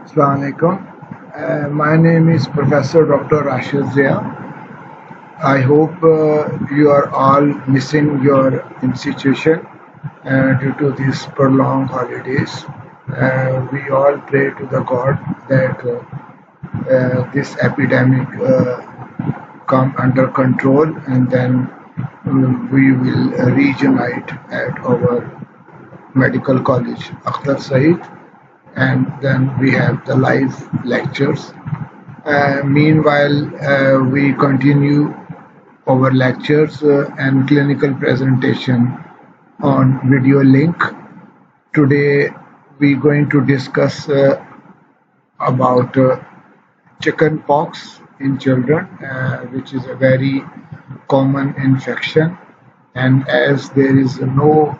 Assalamu alaikum. My name is Professor Dr. Rashid Zia. I hope you are all missing your institution due to these prolonged holidays. We all pray to the God that this epidemic come under control, and then we will reunite at our medical college, Akhtar Said, and then we have the live lectures. Meanwhile, we continue our lectures and clinical presentation on video link. Today, we're going to discuss about chicken pox in children, which is a very common infection. And as there is no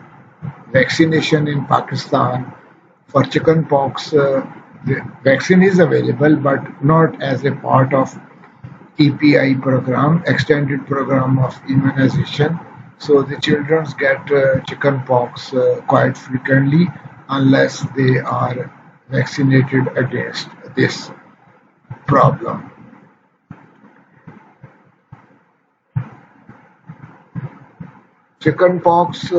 vaccination in Pakistan for chicken pox, the vaccine is available, but not as a part of EPI program, extended program of immunization. So the children get chicken pox quite frequently unless they are vaccinated against this problem. Chicken pox,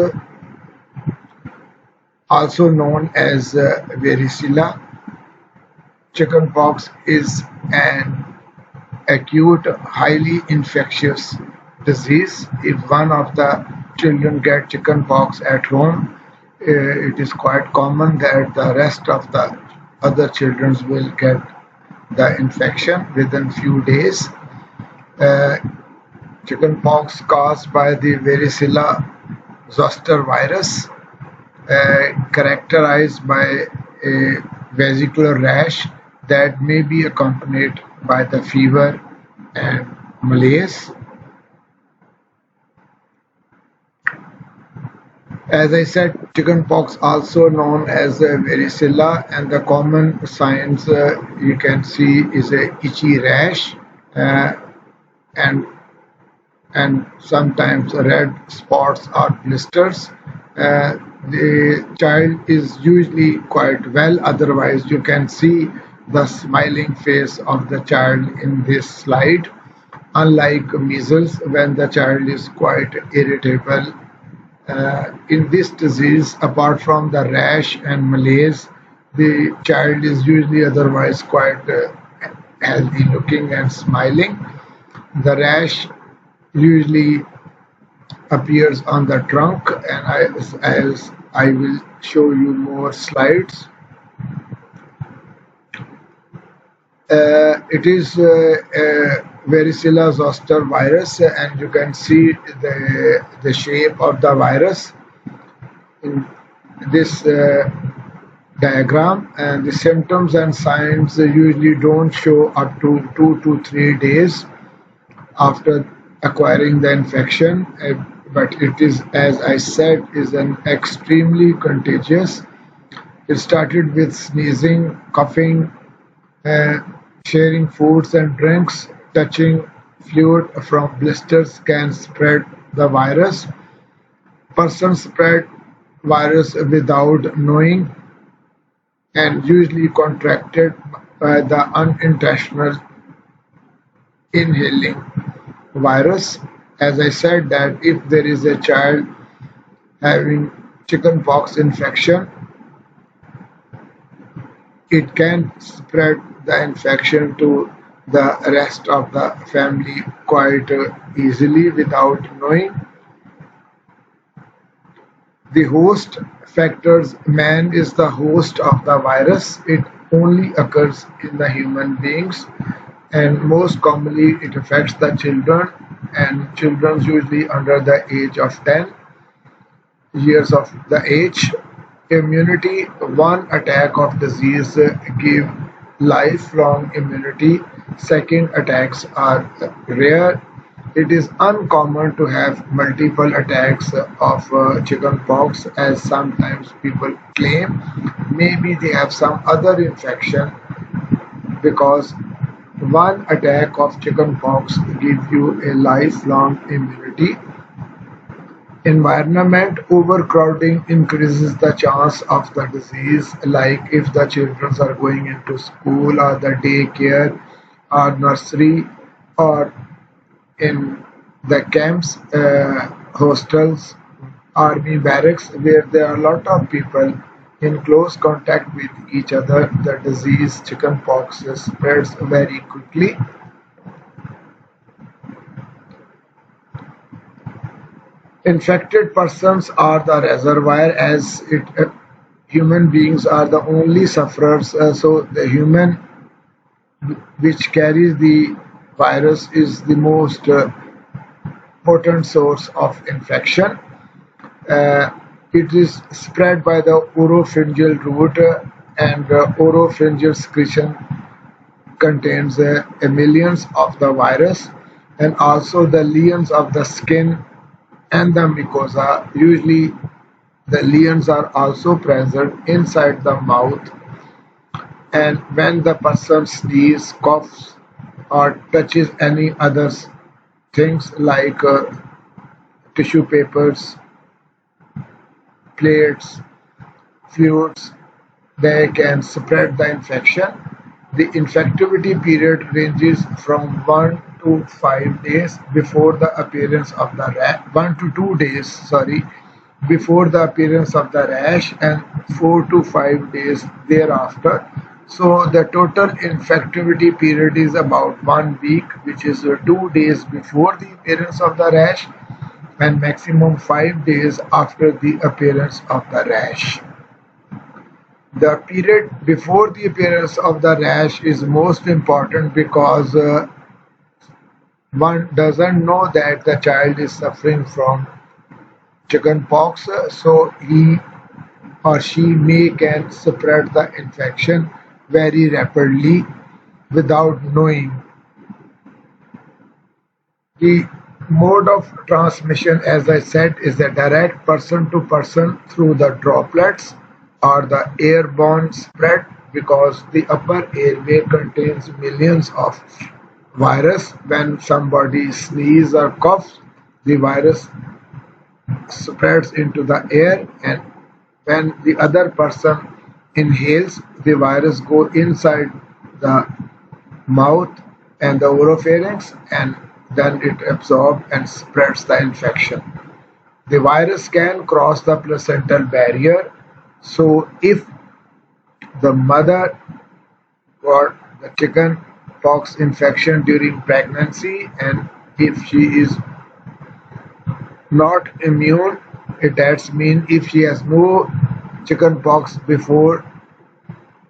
also known as varicella. Chickenpox is an acute, highly infectious disease. If one of the children get chickenpox at home, it is quite common that the rest of the other children will get the infection within few days. Uh, Chickenpox caused by the varicella zoster virus, characterized by a vesicular rash that may be accompanied by the fever and malaise. As I said, chickenpox also known as varicella, and the common signs you can see is a itchy rash uh, and sometimes red spots or blisters. The child is usually quite well, otherwise you can see the smiling face of the child in this slide. Unlike measles, when the child is quite irritable, in this disease, apart from the rash and malaise, the child is usually otherwise quite healthy looking and smiling. The rash usually appears on the trunk, and as I will show you more slides. It is varicella zoster virus, and you can see the shape of the virus in this diagram. And the symptoms and signs usually don't show up to 2 to 3 days after acquiring the infection, but it is, as I said, is an extremely contagious. It started with sneezing, coughing, uh, sharing foods and drinks, touching fluid from blisters can spread the virus. Persons spread virus without knowing and usually contracted by the unintentional inhaling virus. As I said, that if there is a child having chickenpox infection, it can spread the infection to the rest of the family quite easily without knowing. The host factors: man is the host of the virus. It only occurs in the human beings, and most commonly it affects the children, and children usually under the age of 10 years of the age. Immunity: one attack of disease give lifelong immunity. Second attacks are rare. It is uncommon to have multiple attacks of chickenpox, as sometimes people claim. Maybe they have some other infection, because one attack of chickenpox gives you a lifelong immunity. Environment overcrowding increases the chance of the disease, like if the children are going into school or the daycare or nursery or in the camps, hostels, army barracks, where there are a lot of people in close contact with each other, the disease chickenpox spreads very quickly. Infected persons are the reservoir, as human beings are the only sufferers. So the human which carries the virus is the most potent source of infection. Uh, it is spread by the oropharyngeal route, and oropharyngeal secretion contains millions of the virus, and also the lesions of the skin and the mucosa. Usually, the lesions are also present inside the mouth, and when the person sneezes, coughs, or touches any other things like tissue papers, plates, fluids, they can spread the infection. The infectivity period ranges from 1 to 5 days before the appearance of the rash, 1 to 2 days, sorry, before the appearance of the rash, and 4 to 5 days thereafter. So the total infectivity period is about 1 week, which is 2 days before the appearance of the rash and maximum 5 days after the appearance of the rash. The period before the appearance of the rash is most important because one doesn't know that the child is suffering from chickenpox, so he or she may can spread the infection very rapidly without knowing. The mode of transmission, as I said, is a direct person to person through the droplets or the airborne spread, because the upper airway contains millions of virus. When somebody sneezes or coughs, the virus spreads into the air, and when the other person inhales, the virus goes inside the mouth and the oropharynx, and then it absorbs and spreads the infection. The virus can cross the placental barrier. So if the mother got the chicken pox infection during pregnancy, and if she is not immune, that means if she has no chicken pox before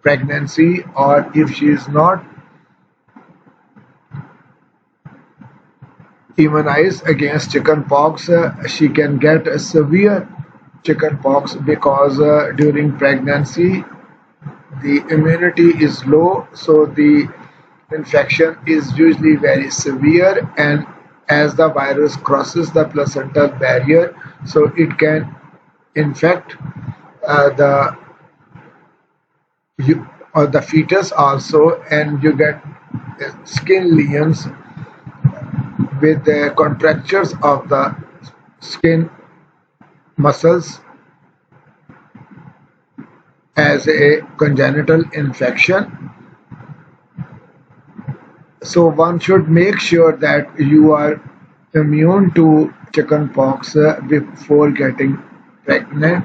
pregnancy, or if she is not immunized against chickenpox, she can get a severe chickenpox, because during pregnancy the immunity is low, so the infection is usually very severe, and as the virus crosses the placental barrier, so it can infect the you or the fetus also, and you get skin lesions with the contractures of the skin muscles as a congenital infection. So one should make sure that you are immune to chickenpox before getting pregnant.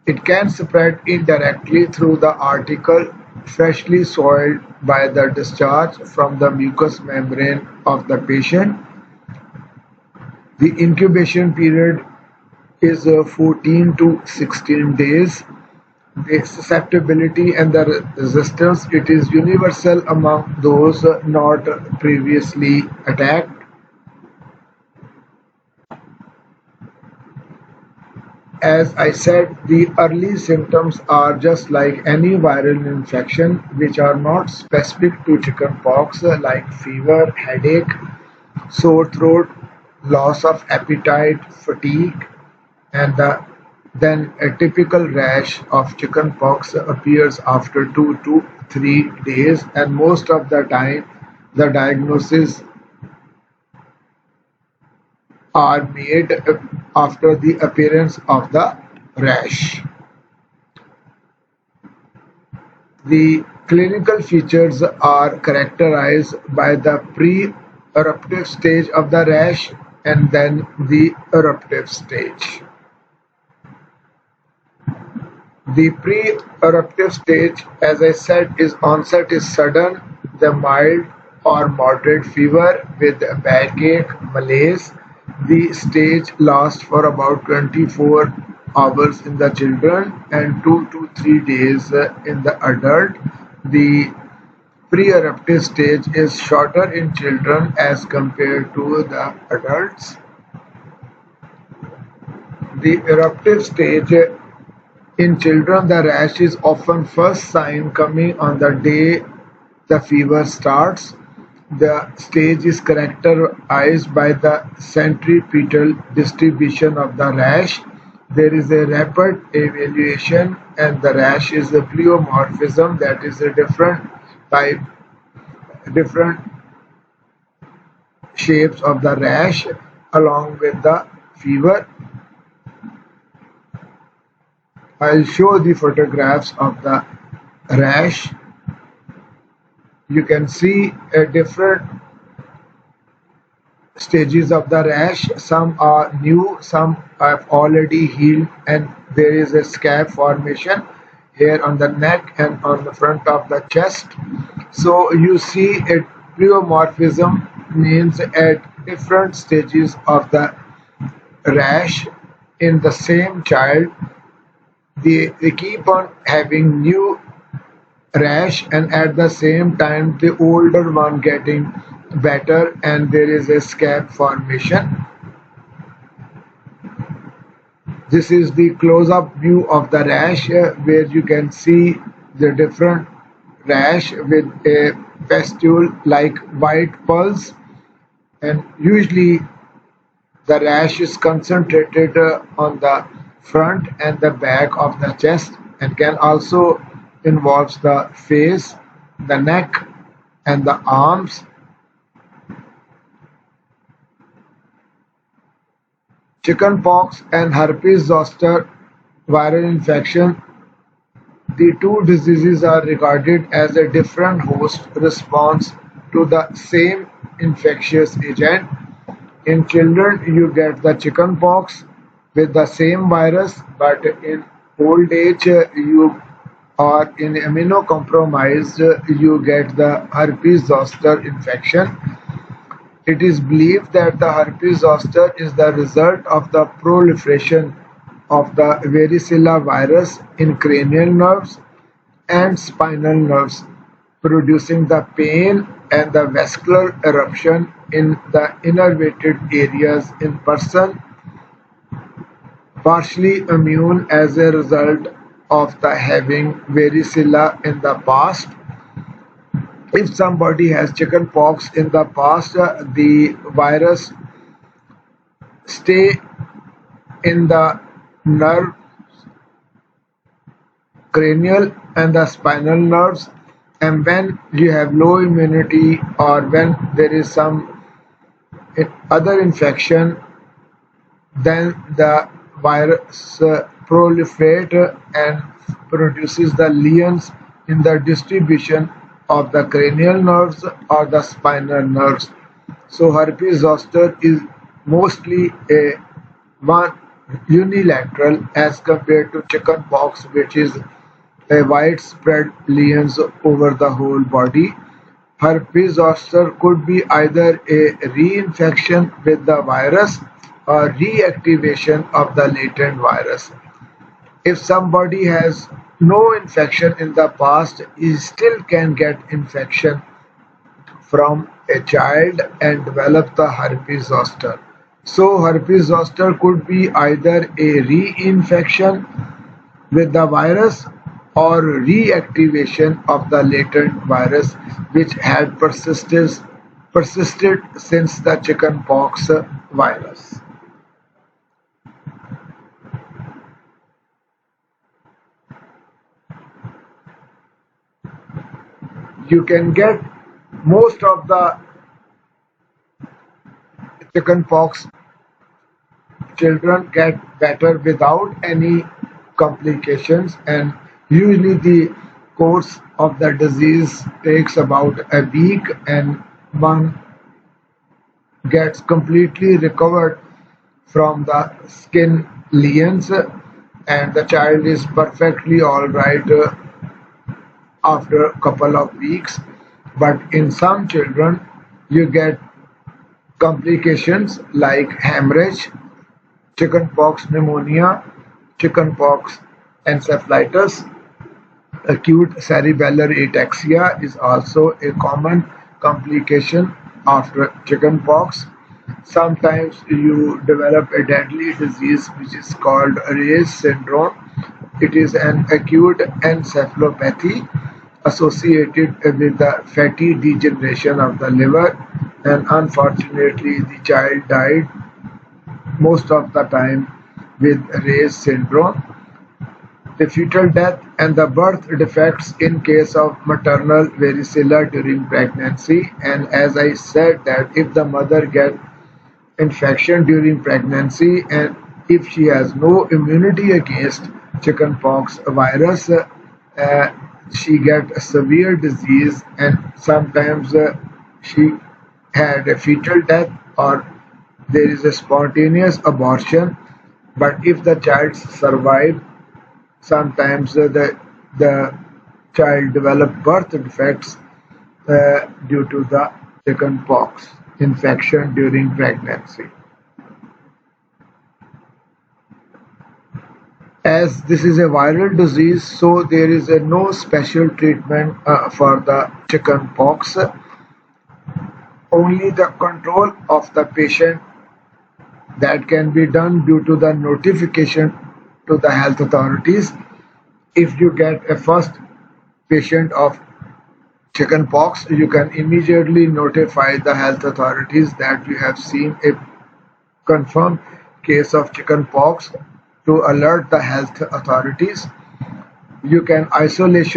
It can spread indirectly through the article freshly soiled by the discharge from the mucous membrane of the patient. The incubation period is 14 to 16 days. The susceptibility and the resistance, it is universal among those not previously attacked. As I said, the early symptoms are just like any viral infection, which are not specific to chickenpox, like fever, headache, sore throat, loss of appetite, fatigue, and then a typical rash of chickenpox appears after 2 to 3 days, and most of the time the diagnosis are made after the appearance of the rash. The clinical features are characterized by the pre-eruptive stage of the rash and then the eruptive stage. The pre-eruptive stage, as I said, is onset is sudden, the mild or moderate fever with backache, malaise. The stage lasts for about 24 hours in the children and 2 to 3 days in the adult. The pre-eruptive stage is shorter in children as compared to the adults. The eruptive stage in children, the rash is often first sign coming on the day the fever starts. The stage is characterized by the centripetal distribution of the rash. There is a rapid evaluation and the rash is a pleomorphism, that is a different type, different shapes of the rash along with the fever. I'll show the photographs of the rash. You can see different stages of the rash. Some are new, some have already healed, and there is a scab formation here on the neck and on the front of the chest. So you see a pleomorphism means at different stages of the rash in the same child. They keep on having new rash and at the same time the older one getting better and there is a scab formation. This is the close-up view of the rash where you can see the different rash with a pustule like white pulse, and usually the rash is concentrated on the front and the back of the chest and can also involve the face, the neck and the arms. Chickenpox and herpes zoster viral infection. The two diseases are regarded as a different host response to the same infectious agent. In children, you get the chickenpox with the same virus, but in old age, you or in immunocompromised, you get the herpes zoster infection. It is believed that the herpes zoster is the result of the proliferation of the varicella virus in cranial nerves and spinal nerves, producing the pain and the vascular eruption in the innervated areas in person partially immune as a result of the having varicella in the past. If somebody has chickenpox in the past, the virus stay in the nerve, cranial and the spinal nerves, and when you have low immunity or when there is some other infection, then the virus proliferate and produces the lesions in the distribution of the cranial nerves or the spinal nerves. So herpes zoster is mostly a one unilateral as compared to chickenpox, which is a widespread lesions over the whole body. Herpes zoster could be either a reinfection with the virus or reactivation of the latent virus. If somebody has no infection in the past, he still can get infection from a child and develop the herpes zoster. So herpes zoster could be either a reinfection with the virus or reactivation of the latent virus which had persisted since the chickenpox virus. You can get most of the chickenpox children get better without any complications, and usually the course of the disease takes about a week, and one gets completely recovered from the skin lesions, and the child is perfectly all right after a couple of weeks. But in some children, you get complications like hemorrhage, chickenpox pneumonia, chickenpox encephalitis. Acute cerebellar ataxia is also a common complication after chickenpox. Sometimes you develop a deadly disease which is called Ray's syndrome. It is an acute encephalopathy associated with the fatty degeneration of the liver, and unfortunately the child died most of the time with Ray's syndrome. The fetal death and the birth defects in case of maternal varicella during pregnancy, and as I said that if the mother gets infection during pregnancy and if she has no immunity against chickenpox virus, she get a severe disease, and sometimes she had a fetal death or there is a spontaneous abortion. But if the child survive, sometimes the child develop birth defects due to the chickenpox infection during pregnancy. As this is a viral disease, so there is no special treatment for the chickenpox. Only the control of the patient that can be done due to the notification to the health authorities. If you get a first patient of chickenpox, you can immediately notify the health authorities that you have seen a confirmed case of chickenpox to alert the health authorities. You can isolate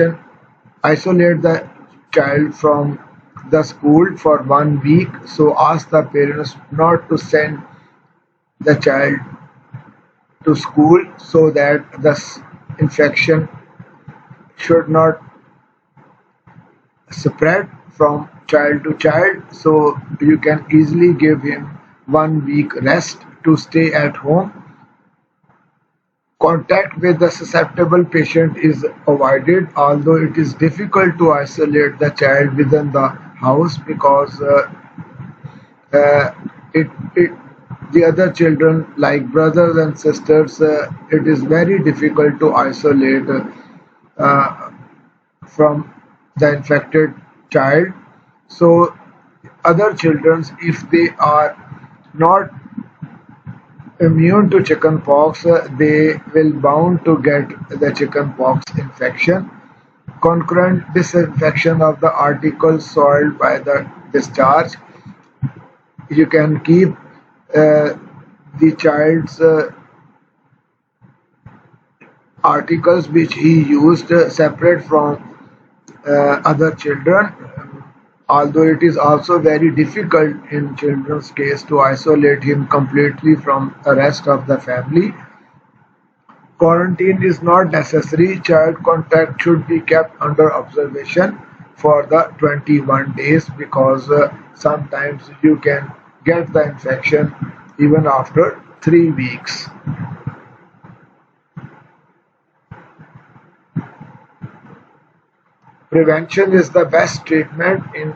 the child from the school for 1 week. So ask the parents not to send the child to school so that the infection should not spread from child to child. So you can easily give him 1 week rest to stay at home. Contact with the susceptible patient is avoided, although it is difficult to isolate the child within the house because it the other children like brothers and sisters, it is very difficult to isolate from the infected child. So other children, if they are not immune to chickenpox, they will bound to get the chickenpox infection. Concurrent disinfection of the articles soiled by the discharge. You can keep the child's articles which he used separate from other children, although it is also very difficult in children's case to isolate him completely from the rest of the family. Quarantine is not necessary. Child contact should be kept under observation for the 21 days because sometimes you can get the infection even after 3 weeks. Prevention is the best treatment in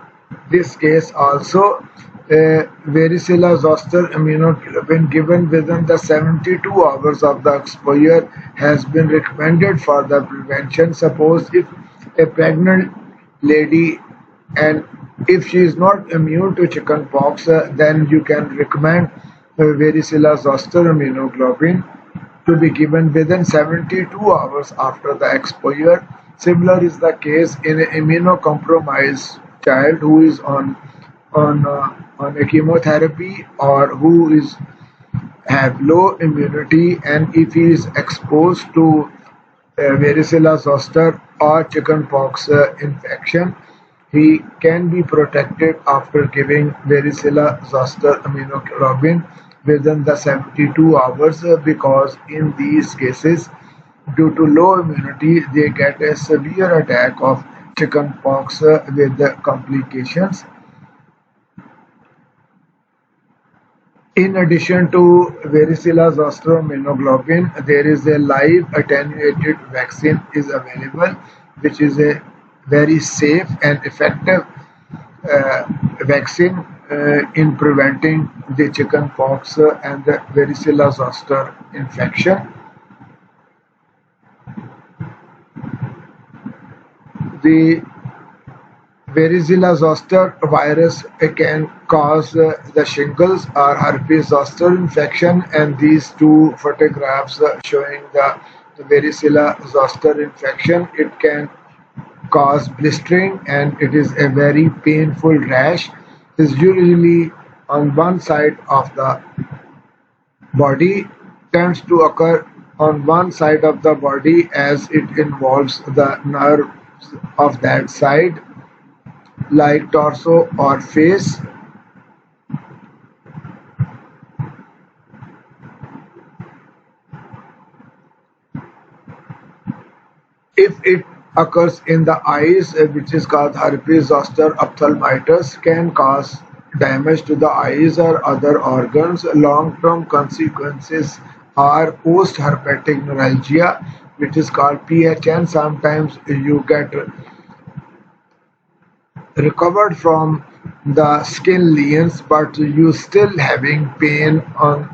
this case also. Varicella zoster immunoglobulin given within the 72 hours of the exposure has been recommended for the prevention. Suppose if a pregnant lady and if she is not immune to chickenpox, then you can recommend varicella zoster immunoglobulin to be given within 72 hours after the exposure. Similar is the case in an immunocompromised child who is on a chemotherapy or who is have low immunity, and if he is exposed to varicella zoster or chickenpox infection, he can be protected after giving varicella zoster immunoglobulin within the 72 hours because in these cases, due to low immunity, they get a severe attack of chickenpox with the complications. In addition to varicella zoster immunoglobulin, there is a live attenuated vaccine is available, which is a very safe and effective uh, vaccine in preventing the chickenpox and the varicella zoster infection. The varicella zoster virus can cause the shingles or herpes zoster infection, and these two photographs showing the varicella zoster infection, it can cause blistering and it is a very painful rash. It is usually on one side of the body, tends to occur on one side of the body as it involves the nerves of that side like torso or face. If it occurs in the eyes, which is called herpes zoster ophthalmitis, can cause damage to the eyes or other organs. Long-term consequences are post-herpetic neuralgia, which is called PHN. Sometimes you get recovered from the skin lesions, but you still having pain on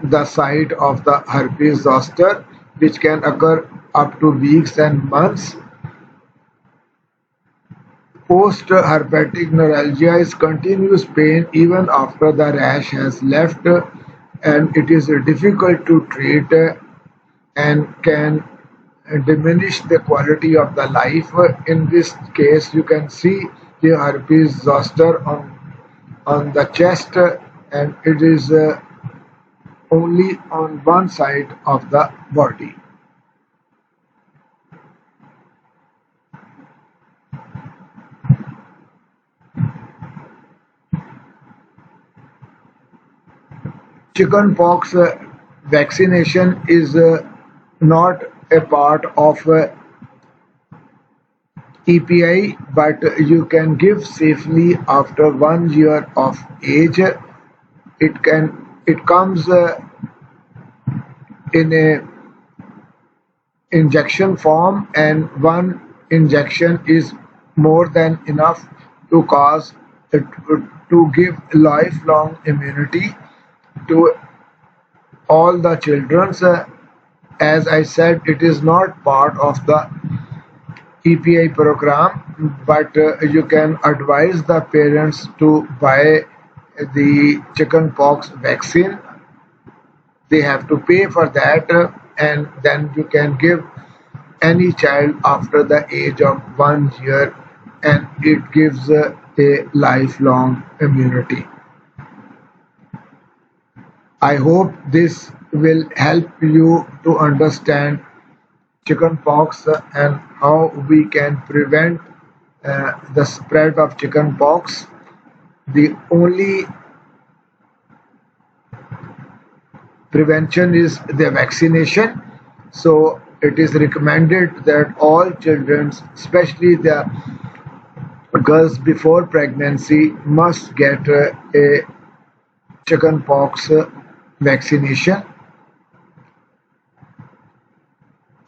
the site of the herpes zoster, which can occur up to weeks and months. Post-herpetic neuralgia is continuous pain even after the rash has left, and it is difficult to treat and can diminish the quality of the life. In this case, you can see the herpes zoster on the chest, and it is only on one side of the body. Chickenpox vaccination is not a part of EPI, but you can give safely after 1 year of age. It comes in a injection form, and one injection is more than enough to cause to give lifelong immunity to all the children. As I said, it is not part of the EPI program, but you can advise the parents to buy the chickenpox vaccine. They have to pay for that, and then you can give any child after the age of 1 year, and it gives a lifelong immunity. I hope this will help you to understand chickenpox and how we can prevent the spread of chickenpox. The only prevention is the vaccination. So it is recommended that all children, especially the girls before pregnancy, must get a chickenpox vaccination.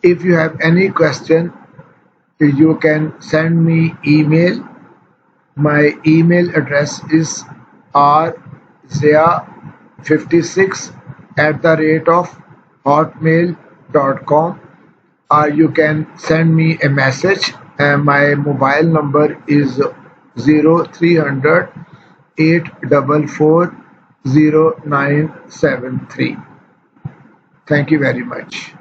If you have any question, you can send me email. My email address is rzia56 at the rate of hotmail.com, or you can send me a message. My mobile number is 0300 844 0973. Thank you very much.